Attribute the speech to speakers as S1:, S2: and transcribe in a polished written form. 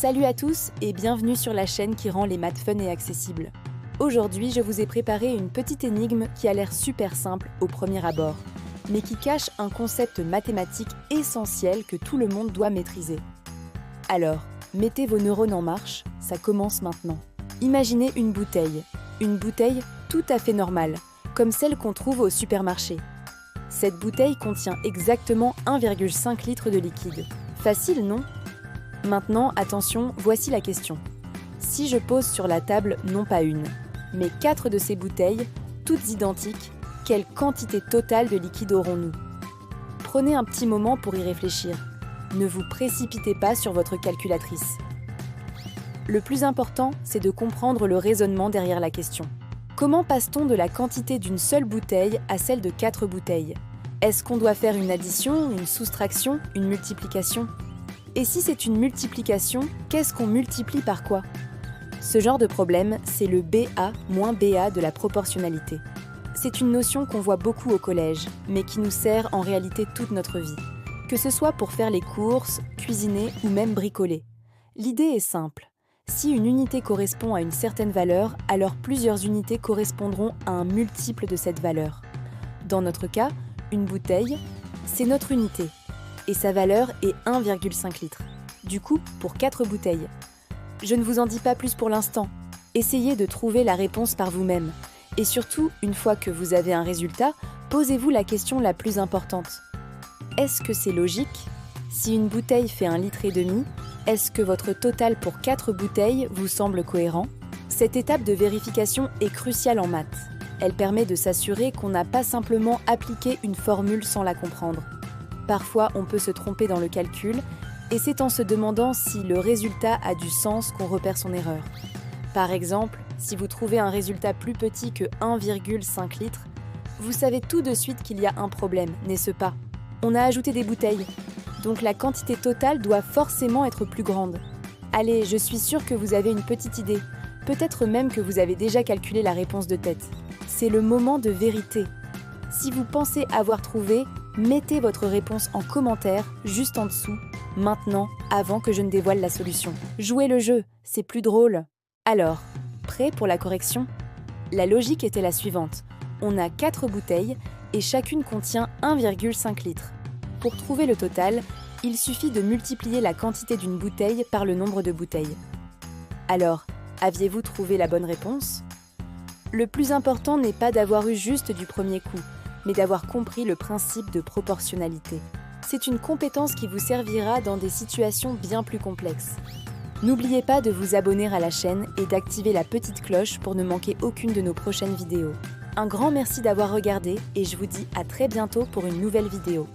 S1: Salut à tous et bienvenue sur la chaîne qui rend les maths fun et accessibles. Aujourd'hui, je vous ai préparé une petite énigme qui a l'air super simple au premier abord, mais qui cache un concept mathématique essentiel que tout le monde doit maîtriser. Alors, mettez vos neurones en marche, ça commence maintenant. Imaginez une bouteille tout à fait normale, comme celle qu'on trouve au supermarché. Cette bouteille contient exactement 1,5 litre de liquide. Facile, non ? Maintenant, attention, voici la question. Si je pose sur la table non pas une, mais 4 de ces bouteilles, toutes identiques, quelle quantité totale de liquide aurons-nous ? Prenez un petit moment pour y réfléchir. Ne vous précipitez pas sur votre calculatrice. Le plus important, c'est de comprendre le raisonnement derrière la question. Comment passe-t-on de la quantité d'une seule bouteille à celle de 4 bouteilles ? Est-ce qu'on doit faire une addition, une soustraction, une multiplication ? Et si c'est une multiplication, qu'est-ce qu'on multiplie par quoi ? Ce genre de problème, c'est le BA moins BA de la proportionnalité. C'est une notion qu'on voit beaucoup au collège, mais qui nous sert en réalité toute notre vie. Que ce soit pour faire les courses, cuisiner ou même bricoler. L'idée est simple. Si une unité correspond à une certaine valeur, alors plusieurs unités correspondront à un multiple de cette valeur. Dans notre cas, une bouteille, c'est notre unité. Et sa valeur est 1,5 litre. Du coup, pour 4 bouteilles. Je ne vous en dis pas plus pour l'instant. Essayez de trouver la réponse par vous-même. Et surtout, une fois que vous avez un résultat, posez-vous la question la plus importante. Est-ce que c'est logique ? Si une bouteille fait 1,5 litre, est-ce que votre total pour 4 bouteilles vous semble cohérent ? Cette étape de vérification est cruciale en maths. Elle permet de s'assurer qu'on n'a pas simplement appliqué une formule sans la comprendre. Parfois, on peut se tromper dans le calcul, et c'est en se demandant si le résultat a du sens qu'on repère son erreur. Par exemple, si vous trouvez un résultat plus petit que 1,5 litre, vous savez tout de suite qu'il y a un problème, n'est-ce pas ? On a ajouté des bouteilles, donc la quantité totale doit forcément être plus grande. Allez, je suis sûre que vous avez une petite idée, peut-être même que vous avez déjà calculé la réponse de tête. C'est le moment de vérité. Si vous pensez avoir trouvé, mettez votre réponse en commentaire, juste en dessous, maintenant, avant que je ne dévoile la solution. Jouez le jeu, c'est plus drôle. Alors, prêt pour la correction ? La logique était la suivante. On a 4 bouteilles et chacune contient 1,5 litre. Pour trouver le total, il suffit de multiplier la quantité d'une bouteille par le nombre de bouteilles. Alors, aviez-vous trouvé la bonne réponse ? Le plus important n'est pas d'avoir eu juste du premier coup, mais d'avoir compris le principe de proportionnalité. C'est une compétence qui vous servira dans des situations bien plus complexes. N'oubliez pas de vous abonner à la chaîne et d'activer la petite cloche pour ne manquer aucune de nos prochaines vidéos. Un grand merci d'avoir regardé et je vous dis à très bientôt pour une nouvelle vidéo.